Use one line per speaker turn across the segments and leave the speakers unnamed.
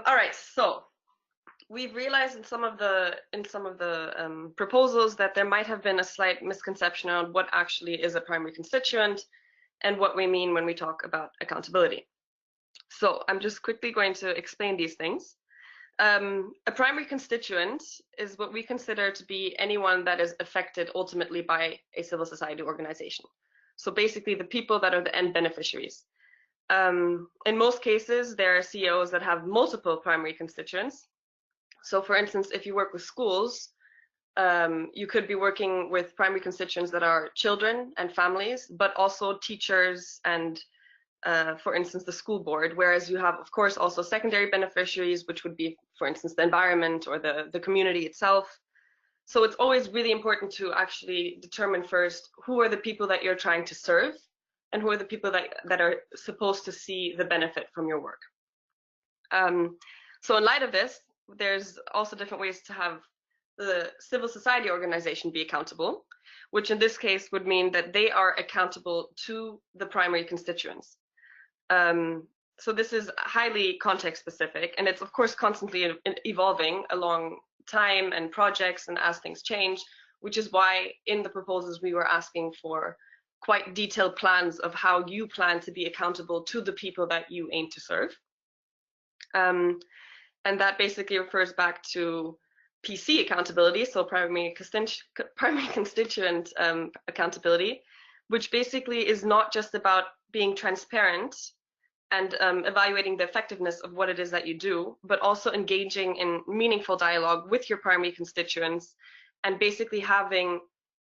All right, so we've realized in some of the proposals that there might have been a slight misconception on what actually is a primary constituent and what we mean when we talk about accountability. So I'm just quickly going to explain these things. A primary constituent is what we consider to be anyone that is affected ultimately by a civil society organization. So basically the people that are the end beneficiaries. In most cases, there are CEOs that have multiple primary constituents. So for instance, if you work with schools, you could be working with primary constituents that are children and families, but also teachers and, for instance, the school board, whereas you have, of course, also secondary beneficiaries, which would be, for instance, the environment or the community itself. So it's always really important to actually determine first who are the people that you're trying to serve and who are the people that are supposed to see the benefit from your work. So in light of this, there's also different ways to have the civil society organization be accountable, which in this case would mean that they are accountable to the primary constituents. So this is highly context specific, and it's of course constantly evolving along time and projects and as things change, which is why in the proposals we were asking for quite detailed plans of how you plan to be accountable to the people that you aim to serve. And that basically refers back to PC accountability, so primary constituent accountability, which basically is not just about being transparent and evaluating the effectiveness of what it is that you do, but also engaging in meaningful dialogue with your primary constituents and basically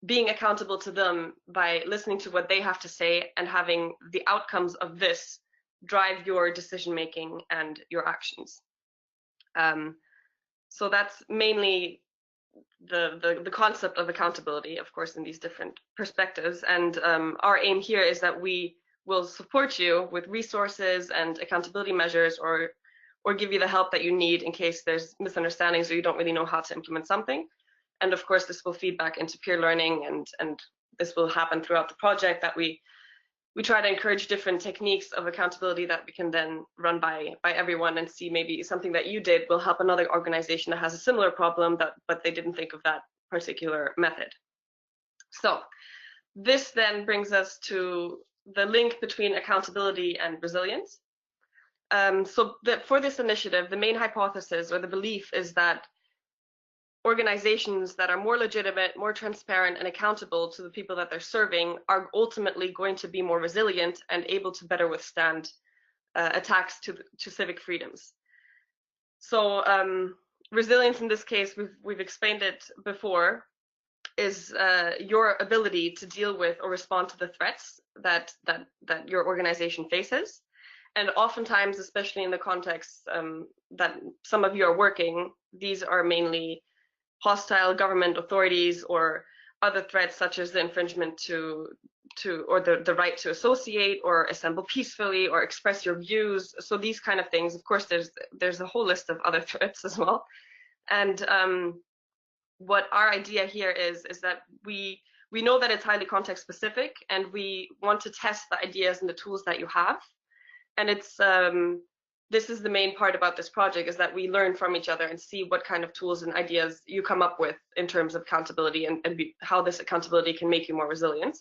being accountable to them by listening to what they have to say and having the outcomes of this drive your decision making and your actions. So that's mainly the concept of accountability, of course, in these different perspectives. And our aim here is that we will support you with resources and accountability measures, or give you the help that you need in case there's misunderstandings or you don't really know how to implement something. And of course, this will feed back into peer learning, and this will happen throughout the project, that we try to encourage different techniques of accountability that we can then run by everyone and see maybe something that you did will help another organization that has a similar problem, but they didn't think of that particular method. So this then brings us to the link between accountability and resilience. For this initiative, the main hypothesis or the belief is that organizations that are more legitimate, more transparent, and accountable to the people that they're serving are ultimately going to be more resilient and able to better withstand attacks to civic freedoms. So resilience in this case, we've explained it before, is your ability to deal with or respond to the threats that your organization faces. And oftentimes, especially in the context that some of you are working, these are mainly hostile government authorities or other threats such as the infringement or the right to associate or assemble peacefully or express your views. So these kind of things. Of course, there's a whole list of other threats as well. And what our idea here is that we know that it's highly context specific, and we want to test the ideas and the tools that you have. And it's this is the main part about this project, is that we learn from each other and see what kind of tools and ideas you come up with in terms of accountability and how this accountability can make you more resilient.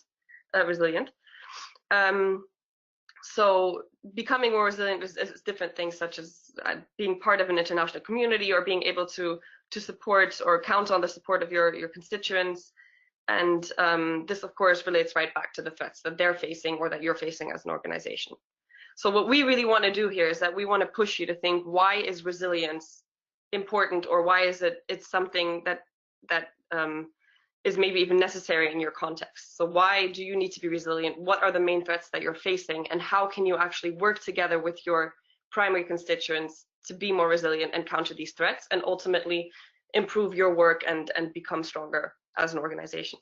So becoming more resilient is different things, such as being part of an international community or being able to support or count on the support of your constituents. And this, of course, relates right back to the threats that they're facing or that you're facing as an organization. So what we really want to do here is that we want to push you to think, why is resilience important, or why is it's something that is maybe even necessary in your context? So why do you need to be resilient? What are the main threats that you're facing, and how can you actually work together with your primary constituents to be more resilient and counter these threats, and ultimately improve your work and become stronger as an organization?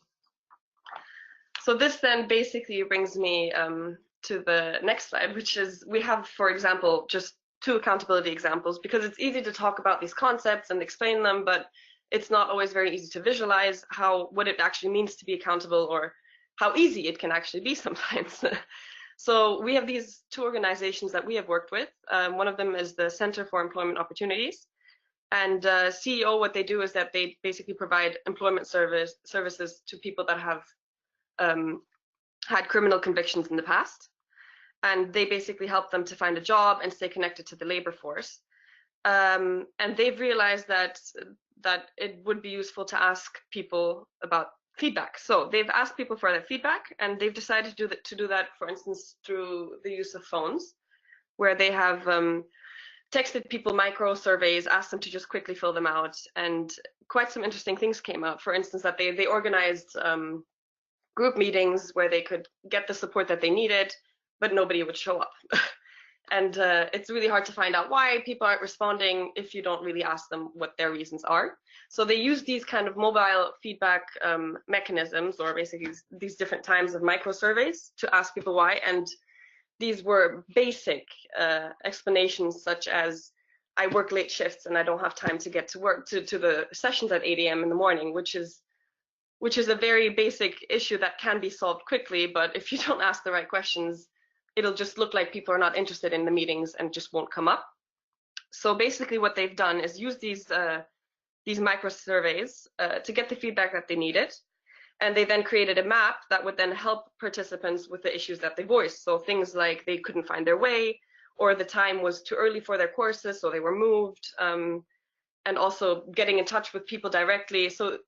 So this then basically brings me to the next slide, which is, we have, for example, just 2 accountability examples, because it's easy to talk about these concepts and explain them, but it's not always very easy to visualize what it actually means to be accountable, or how easy it can actually be sometimes. So we have these two organizations that we have worked with. One of them is the Center for Employment Opportunities. And CEO, what they do is that they basically provide employment services to people that have had criminal convictions in the past. And they basically help them to find a job and stay connected to the labor force. And they've realized that it would be useful to ask people about feedback. So they've asked people for their feedback, and they've decided to do that, for instance, through the use of phones, where they have texted people micro surveys, asked them to just quickly fill them out, and quite some interesting things came out. For instance, that they organized group meetings where they could get the support that they needed, but nobody would show up. And it's really hard to find out why people aren't responding if you don't really ask them what their reasons are. So they use these kind of mobile feedback mechanisms, or basically these different times of micro surveys, to ask people why. And these were basic explanations, such as, I work late shifts and I don't have time to get to work to the sessions at 8 a.m. in the morning, which is a very basic issue that can be solved quickly. But if you don't ask the right questions, it'll just look like people are not interested in the meetings and just won't come up. So basically what they've done is use these micro surveys to get the feedback that they needed. And they then created a map that would then help participants with the issues that they voiced. So things like they couldn't find their way, or the time was too early for their courses, so they were moved, and also getting in touch with people directly. So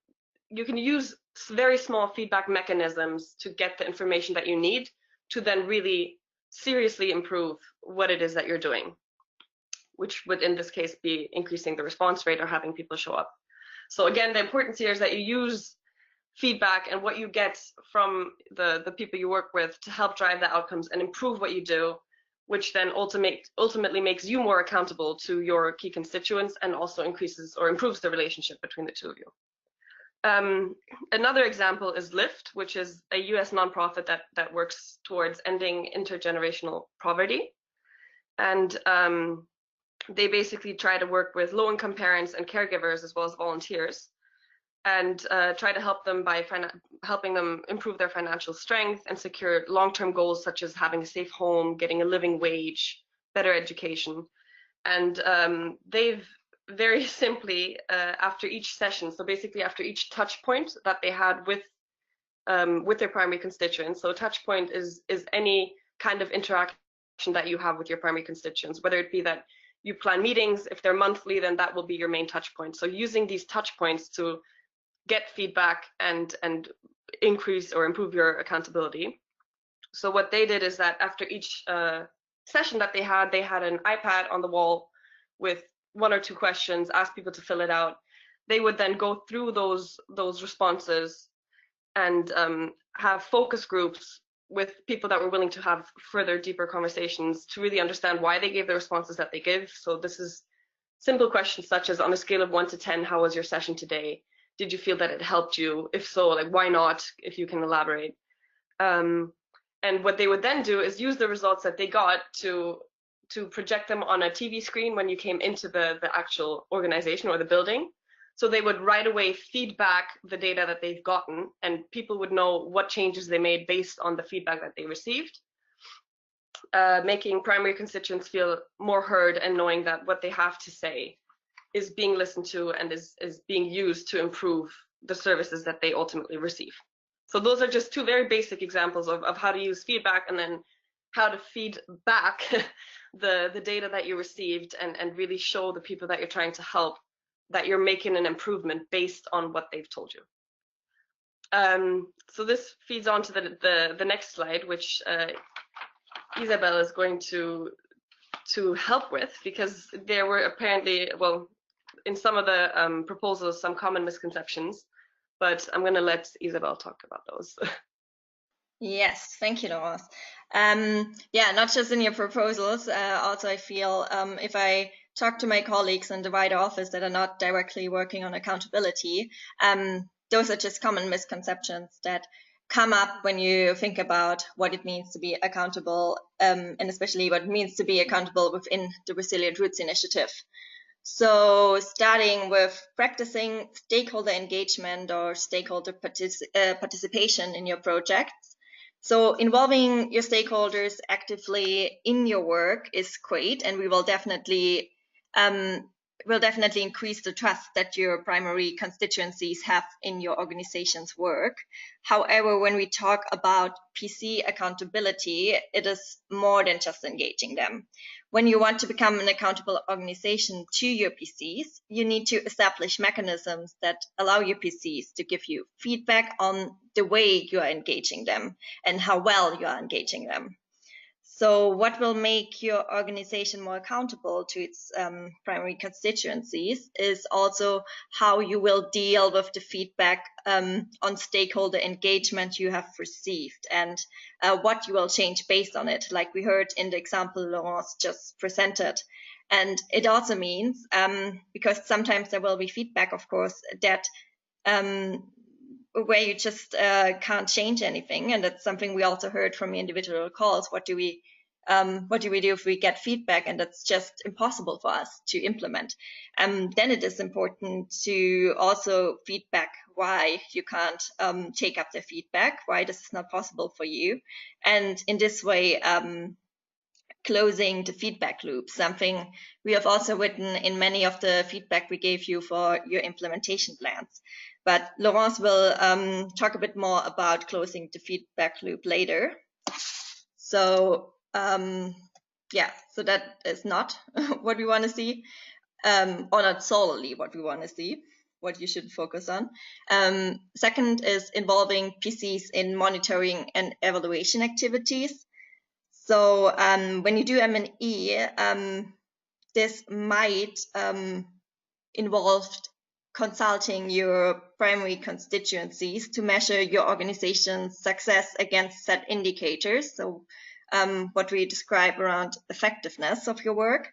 you can use very small feedback mechanisms to get the information that you need to then really seriously improve what it is that you're doing, which would in this case be increasing the response rate or having people show up. So again, the importance here is that you use feedback and what you get from the people you work with to help drive the outcomes and improve what you do, which then ultimately makes you more accountable to your key constituents and also increases or improves the relationship between the two of you. Another example is Lyft, which is a US nonprofit that works towards ending intergenerational poverty. And they basically try to work with low-income parents and caregivers as well as volunteers, and try to help them by helping them improve their financial strength and secure long-term goals such as having a safe home, getting a living wage, better education. And they've very simply, after each session, so basically after each touch point that they had with their primary constituents. So a touch point is any kind of interaction that you have with your primary constituents, whether it be that you plan meetings. If they're monthly, then that will be your main touch point. So using these touch points to get feedback and increase or improve your accountability. So what they did is that after each session that they had an iPad on the wall with 1 or 2 questions, ask people to fill it out. They would then go through those responses and have focus groups with people that were willing to have further, deeper conversations to really understand why they gave the responses that they give. So this is simple questions such as, on a scale of 1 to 10, how was your session today? Did you feel that it helped you? If so, like, why not? If you can elaborate. And what they would then do is use the results that they got to project them on a TV screen when you came into the actual organization or the building. So they would right away feedback the data that they've gotten, and people would know what changes they made based on the feedback that they received, making primary constituents feel more heard and knowing that what they have to say is being listened to and is being used to improve the services that they ultimately receive. So those are just 2 very basic examples of how to use feedback, and then how to feed back the data that you received and really show the people that you're trying to help that you're making an improvement based on what they've told you. So this feeds on to the next slide, which Isabel is going to help with, because there were apparently, well, in some of the proposals, some common misconceptions, but I'm going to let Isabel talk about those.
Yes, thank you, Laurence. Yeah, not just in your proposals, also I feel if I talk to my colleagues in the wider office that are not directly working on accountability, those are just common misconceptions that come up when you think about what it means to be accountable, and especially what it means to be accountable within the Resilient Roots initiative. So starting with practicing stakeholder engagement or stakeholder participation in your projects, So involving your stakeholders actively in your work is great, and will definitely increase the trust that your primary constituencies have in your organization's work. However, when we talk about PC accountability, it is more than just engaging them. When you want to become an accountable organization to your PCs, you need to establish mechanisms that allow your PCs to give you feedback on the way you are engaging them and how well you are engaging them. So what will make your organization more accountable to its primary constituencies is also how you will deal with the feedback on stakeholder engagement you have received, and what you will change based on it, like we heard in the example Laurence just presented. And it also means, because sometimes there will be feedback, of course, that where you just can't change anything, and that's something we also heard from individual calls. What do we do if we get feedback and it's just impossible for us to implement? Then it is important to also feedback why you can't take up the feedback, why this is not possible for you, and in this way closing the feedback loop, something we have also written in many of the feedback we gave you for your implementation plans. But Laurence will talk a bit more about closing the feedback loop later. So so that is not what we want to see, or not solely what we want to see, what you should focus on. Second is involving PCs in monitoring and evaluation activities. So when you do M&E, this might involve consulting your primary constituencies to measure your organization's success against set indicators. So what we describe around effectiveness of your work.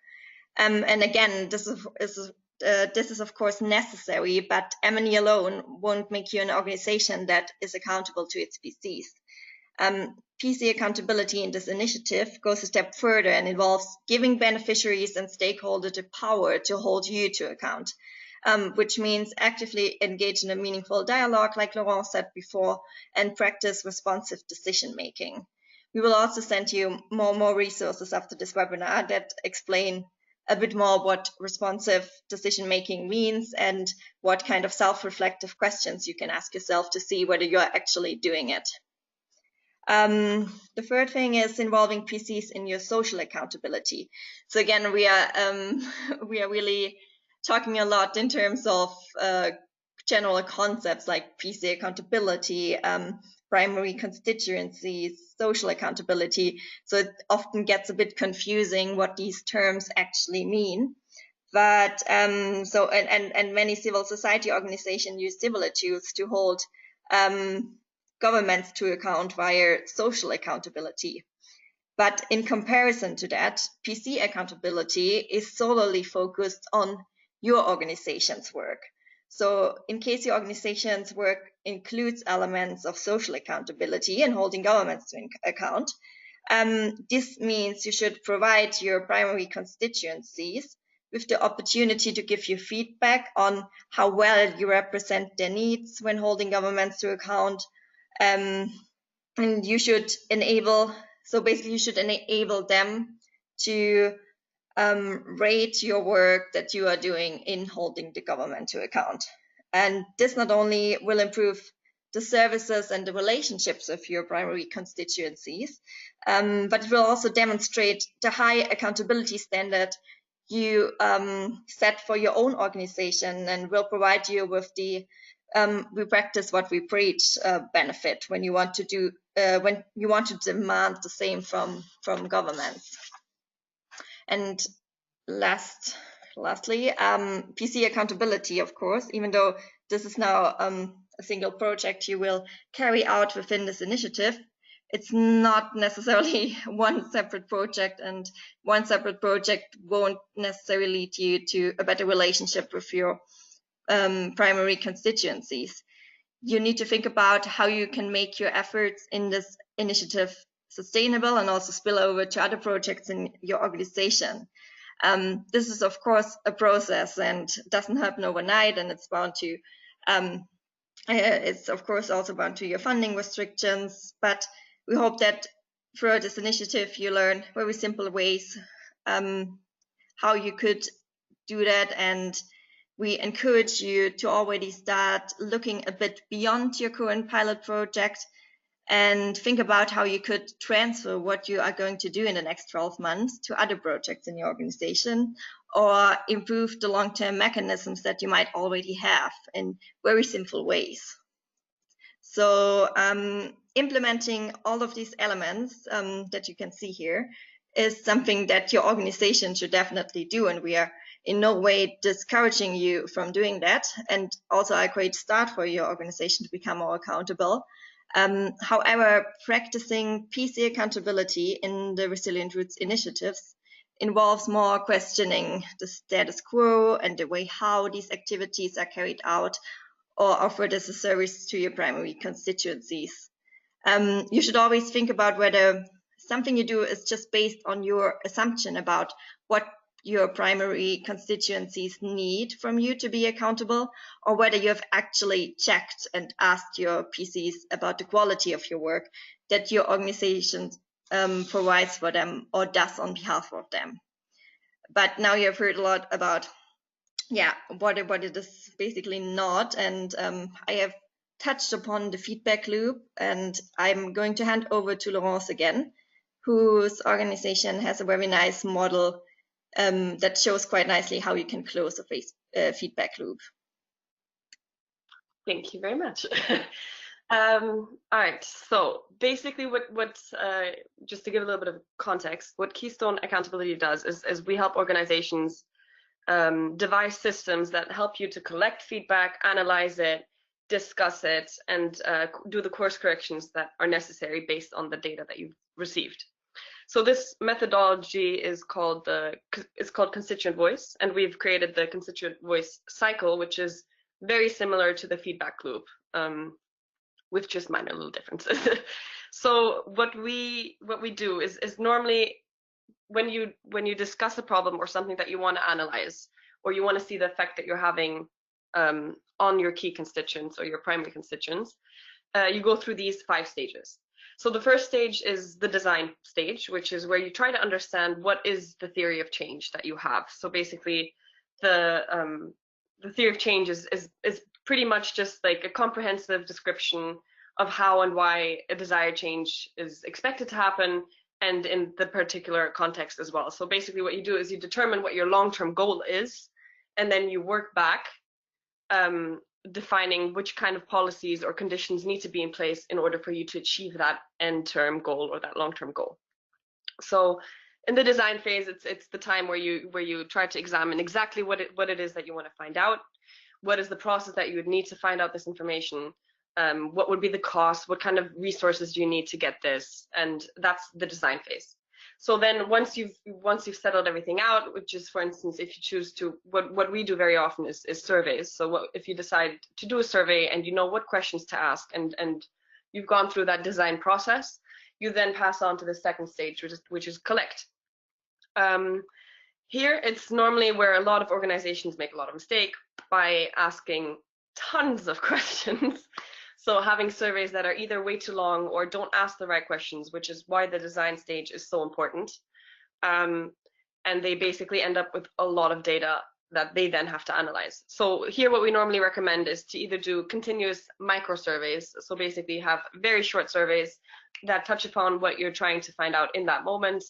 And again, this is of course necessary, but M&E alone won't make you an organization that is accountable to its PCs. PC accountability in this initiative goes a step further and involves giving beneficiaries and stakeholders the power to hold you to account, which means actively engage in a meaningful dialogue, like Laurent said before, and practice responsive decision making. We will also send you more resources after this webinar that explain a bit more what responsive decision making means and what kind of self-reflective questions you can ask yourself to see whether you're actually doing it. The third thing is involving PCs in your social accountability. So again, we are really talking a lot in terms of general concepts like PC accountability, primary constituencies, social accountability. So it often gets a bit confusing what these terms actually mean. But and many civil society organizations use similar tools to hold governments to account via social accountability. But in comparison to that, PC accountability is solely focused on your organization's work. So in case your organization's work includes elements of social accountability and holding governments to account, this means you should provide your primary constituencies with the opportunity to give you feedback on how well you represent their needs when holding governments to account. And you should enable them to rate your work that you are doing in holding the government to account. And this not only will improve the services and the relationships of your primary constituencies, but it will also demonstrate the high accountability standard you set for your own organization, and will provide you with the we practice what we preach benefit when you want to demand the same from governments. And lastly, PC accountability, of course, even though this is now a single project you will carry out within this initiative, it's not necessarily one separate project, and one separate project won't necessarily lead you to a better relationship with your primary constituencies. You need to think about how you can make your efforts in this initiative sustainable and also spill over to other projects in your organization. This is, of course, a process and doesn't happen overnight, and it's bound to it's of course also bound to your funding restrictions, but We hope that throughout this initiative you learn very simple ways how you could do that, and we encourage you to already start looking a bit beyond your current pilot project and think about how you could transfer what you are going to do in the next 12 months to other projects in your organization, or improve the long-term mechanisms that you might already have in very simple ways. So implementing all of these elements that you can see here is something that your organization should definitely do, and we are in no way discouraging you from doing that, and also a great start for your organization to become more accountable. However, practicing PC accountability in the Resilient Roots initiatives involves more questioning the status quo and the way how these activities are carried out or offered as a service to your primary constituencies. You should always think about whether something you do is just based on your assumption about what your primary constituencies need from you to be accountable, or whether you have actually checked and asked your PCs about the quality of your work that your organization provides for them or does on behalf of them. But now you have heard a lot about what it is basically not, and I have touched upon the feedback loop, and I'm going to hand over to Laurence again, whose organization has a very nice model that shows quite nicely how you can close a feedback loop.
Thank you very much. All right, so basically what just to give a little bit of context, what Keystone Accountability does is we help organizations devise systems that help you to collect feedback, analyze it, discuss it, and do the course corrections that are necessary based on the data that you've received. So this methodology is called constituent voice, and we've created the constituent voice cycle, which is very similar to the feedback loop, with just minor little differences. So what we do is normally when you discuss a problem or something that you want to analyze, or you want to see the effect that you're having on your key constituents or your primary constituents, you go through these 5 stages. So the first stage is the design stage, which is where you try to understand what is the theory of change that you have. So basically, the theory of change is pretty much just like a comprehensive description of how and why a desired change is expected to happen, and in the particular context as well. So basically what you do is you determine what your long-term goal is, and then you work back, defining which kind of policies or conditions need to be in place in order for you to achieve that end-term goal or that long-term goal. So in the design phase, it's the time where you try to examine exactly what it is that you want to find out, what is the process that you would need to find out this information, what would be the cost, what kind of resources do you need to get this, and that's the design phase. So then once you've settled everything out, which is, for instance, if you choose to, what we do very often is surveys. So if you decide to do a survey and you know what questions to ask, and you've gone through that design process, you then pass on to the second stage, which is collect. Here it's normally where a lot of organizations make a lot of mistake by asking tons of questions. So having surveys that are either way too long or don't ask the right questions, which is why the design stage is so important. And they basically end up with a lot of data that they then have to analyze. So here what we normally recommend is to either do continuous micro surveys. So basically have very short surveys that touch upon what you're trying to find out in that moment,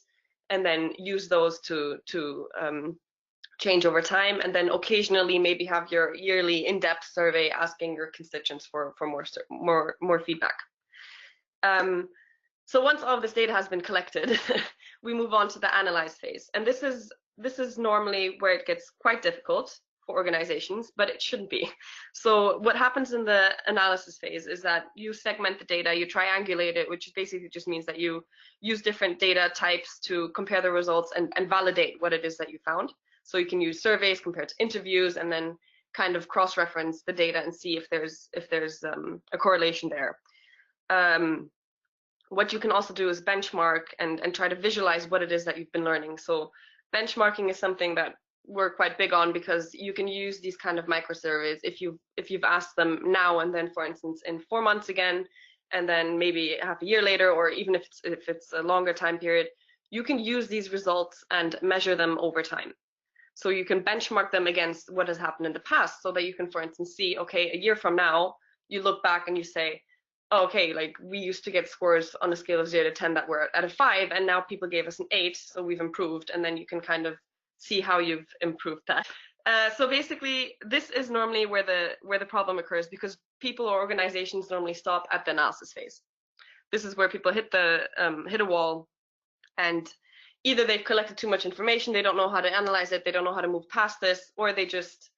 and then use those to change over time, and then occasionally maybe have your yearly in-depth survey asking your constituents for more feedback. So once all of this data has been collected, we move on to the analyze phase, and this is normally where it gets quite difficult for organizations, but it shouldn't be. So what happens in the analysis phase is that you segment the data, you triangulate it, which basically just means that you use different data types to compare the results and validate what it is that you found. So you can use surveys compared to interviews, and then kind of cross-reference the data and see if there's a correlation there. What you can also do is benchmark and try to visualize what it is that you've been learning. So benchmarking is something that we're quite big on, because you can use these kind of micro surveys if you've asked them now and then, for instance, in 4 months again, and then maybe half a year later, or even if it's a longer time period, you can use these results and measure them over time. So you can benchmark them against what has happened in the past, so that you can, for instance, see, okay, a year from now, you look back and you say, oh, okay, like we used to get scores on a scale of 0 to 10 that were at a 5, and now people gave us an 8, so we've improved, and then you can kind of see how you've improved that. So basically, this is normally where the problem occurs, because people or organizations normally stop at the analysis phase. This is where people hit a wall, and either they've collected too much information, they don't know how to analyze it, they don't know how to move past this, or they just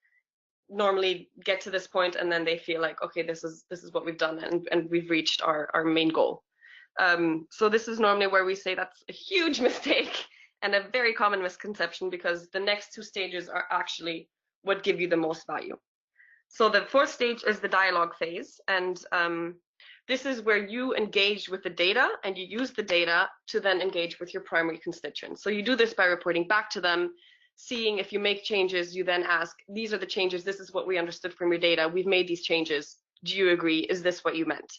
normally get to this point and then they feel like, okay, this is what we've done, and we've reached our main goal. So this is normally where we say that's a huge mistake and a very common misconception, because the next two stages are actually what give you the most value. So the fourth stage is the dialogue phase, and this is where you engage with the data, and you use the data to then engage with your primary constituents. So you do this by reporting back to them, seeing if you make changes, you then ask, these are the changes, this is what we understood from your data, we've made these changes, do you agree, is this what you meant?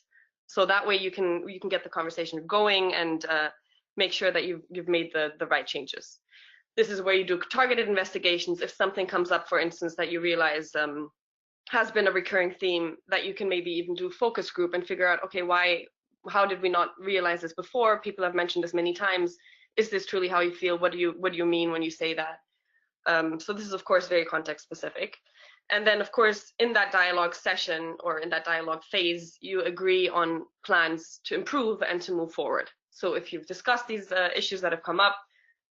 So that way you can get the conversation going and make sure that you've made the right changes. This is where you do targeted investigations. If something comes up, for instance, that you realize has been a recurring theme, that you can maybe even do focus group and figure out, okay, how did we not realize this before? People have mentioned this many times. Is this truly how you feel? What do you mean when you say that? So this is, of course, very context specific. And then, of course, in that dialogue session or in that dialogue phase, you agree on plans to improve and to move forward. So if you've discussed these issues that have come up,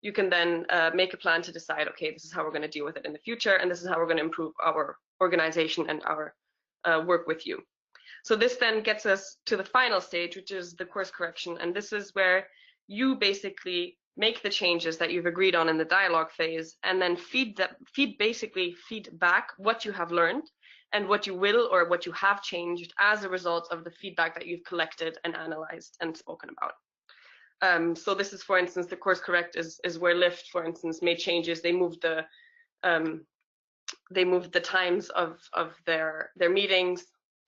you can then make a plan to decide, okay, this is how we're going to deal with it in the future, and this is how we're going to improve our organization and our work with you. So this then gets us to the final stage, which is the course correction. And this is where you basically make the changes that you've agreed on in the dialogue phase, and then feed back what you have learned and what you will or what you have changed as a result of the feedback that you've collected and analyzed and spoken about. So this is, for instance, the course correct is where Lyft, for instance, made changes. They moved the times of their meetings,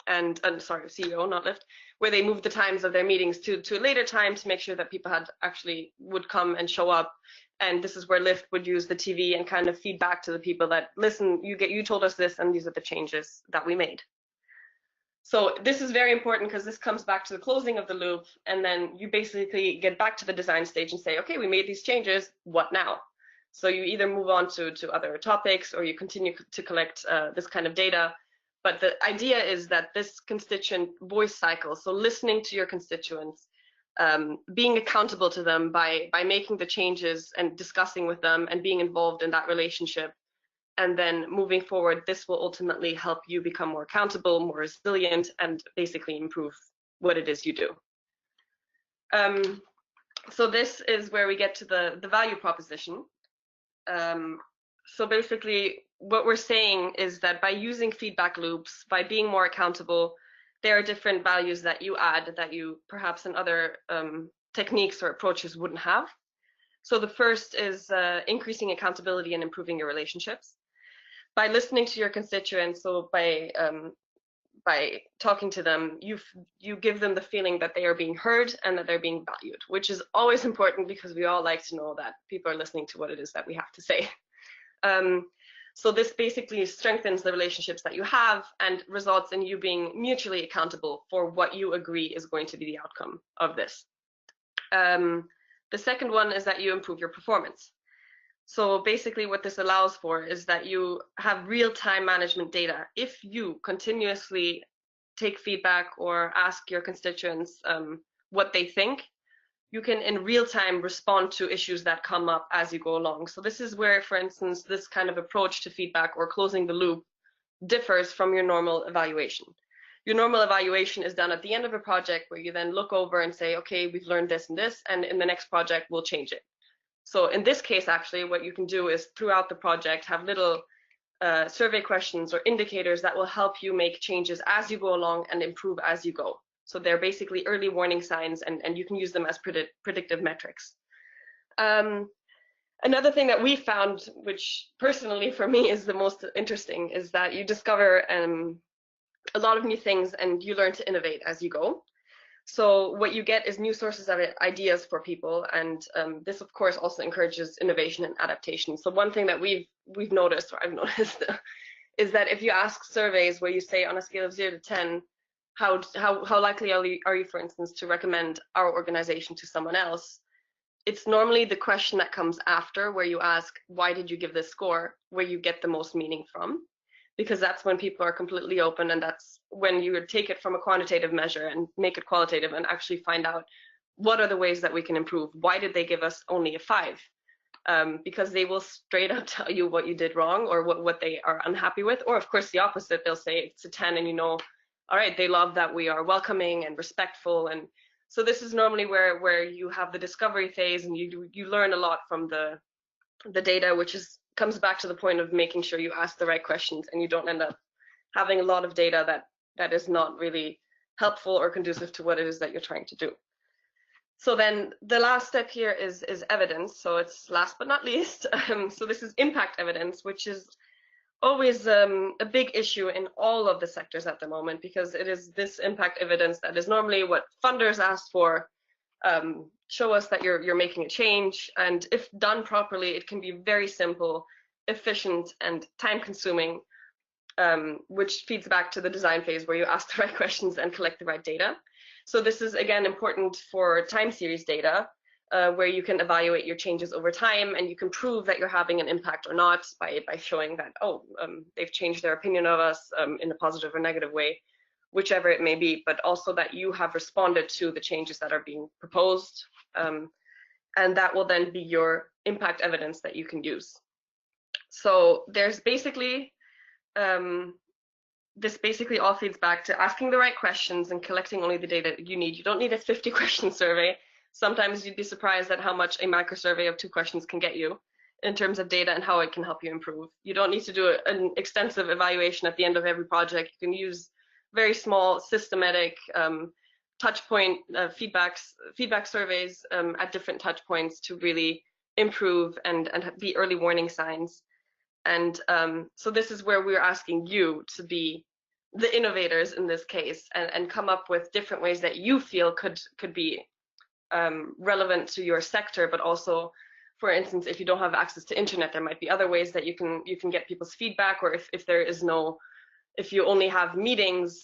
and sorry, CEO, not Lyft, where they moved the times of their meetings to a later time to make sure that people would come and show up. And this is where Lyft would use the TV and kind of feedback to the people that, listen, you told us this, and these are the changes that we made. So this is very important, because this comes back to the closing of the loop, and then you basically get back to the design stage and say, okay, we made these changes, what now? So you either move on to other topics, or you continue to collect this kind of data. But the idea is that this constituent voice cycle, so listening to your constituents, being accountable to them by making the changes and discussing with them and being involved in that relationship, and then moving forward, this will ultimately help you become more accountable, more resilient, and basically improve what it is you do. So this is where we get to the value proposition. So basically, what we're saying is that by using feedback loops, by being more accountable, there are different values that you add that you perhaps in other techniques or approaches wouldn't have. So the first is increasing accountability and improving your relationships. By listening to your constituents, so by talking to them, you give them the feeling that they are being heard and that they're being valued, which is always important, because we all like to know that people are listening to what it is that we have to say. So this basically strengthens the relationships that you have and results in you being mutually accountable for what you agree is going to be the outcome of this. The second one is that you improve your performance. So basically what this allows for is that you have real-time management data. If you continuously take feedback or ask your constituents what they think, you can in real time respond to issues that come up as you go along. So this is where, for instance, this kind of approach to feedback or closing the loop differs from your normal evaluation. Your normal evaluation is done at the end of a project, where you then look over and say, okay, we've learned this and this, and in the next project, we'll change it. So in this case, actually, what you can do is throughout the project have little survey questions or indicators that will help you make changes as you go along and improve as you go. So they're basically early warning signs, and you can use them as predictive metrics. Another thing that we found, which personally for me is the most interesting, is that you discover a lot of new things and you learn to innovate as you go. So what you get is new sources of ideas for people, and this, of course, also encourages innovation and adaptation. So one thing that we've noticed, or I've noticed, is that if you ask surveys where you say on a scale of 0 to 10, how likely are you, for instance, to recommend our organization to someone else? It's normally the question that comes after, where you ask, why did you give this score, where you get the most meaning from, because that's when people are completely open, and that's when you would take it from a quantitative measure and make it qualitative and actually find out what are the ways that we can improve. Why did they give us only a 5? Because they will straight up tell you what you did wrong or what they are unhappy with, or of course the opposite, they'll say it's a 10 and all right, they love that we are welcoming and respectful. And so this is normally where you have the discovery phase, and you learn a lot from the data, which comes back to the point of making sure you ask the right questions and you don't end up having a lot of data that is not really helpful or conducive to what it is that you're trying to do. So then the last step here is evidence. So it's last but not least. So this is impact evidence, which is always a big issue in all of the sectors at the moment, because it is this impact evidence that is normally what funders ask for. Show us that you're making a change, and if done properly, it can be very simple, efficient, and time-consuming, which feeds back to the design phase where you ask the right questions and collect the right data. So this is again important for time series data, where you can evaluate your changes over time, and you can prove that you're having an impact or not by showing that, they've changed their opinion of us in a positive or negative way, whichever it may be, but also that you have responded to the changes that are being proposed. And that will then be your impact evidence that you can use. So there's basically, this basically all feeds back to asking the right questions and collecting only the data you need. You don't need a 50-question survey. Sometimes you'd be surprised at how much a micro survey of 2 questions can get you in terms of data and how it can help you improve. You don't need to do an extensive evaluation at the end of every project. You can use very small, systematic touch point feedback surveys at different touch points to really improve and be early warning signs. And so this is where we're asking you to be the innovators in this case, and come up with different ways that you feel could be relevant to your sector, but also, for instance, if you don't have access to internet, there might be other ways that you can get people's feedback, or if you only have meetings,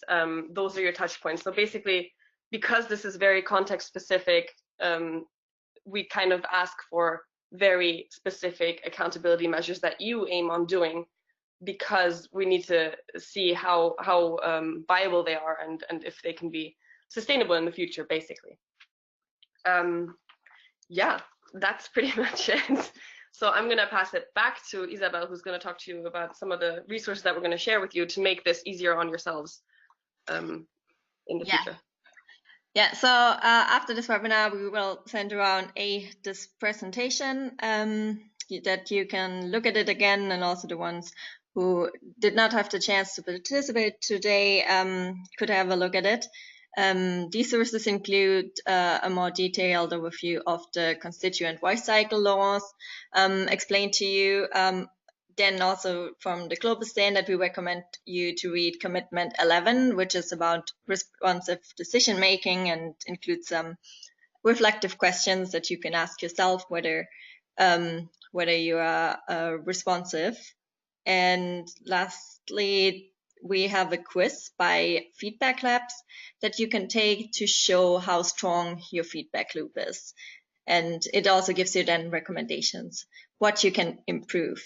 those are your touch points. So basically, because this is very context specific, we kind of ask for very specific accountability measures that you aim on doing, because we need to see how viable they are and if they can be sustainable in the future, basically. Yeah, that's pretty much it. So I'm going to pass it back to Isabel, who's going to talk to you about some of the resources that we're going to share with you to make this easier on yourselves in the future.
Yeah, so after this webinar, we will send around this presentation that you can look at it again, and also the ones who did not have the chance to participate today could have a look at it. These sources include a more detailed overview of the constituent voice cycle laws explained to you. Then also from the global standard, we recommend you to read Commitment 11, which is about responsive decision making and includes some reflective questions that you can ask yourself whether you are responsive. And lastly, we have a quiz by Feedback Labs that you can take to show how strong your feedback loop is. And it also gives you then recommendations, what you can improve.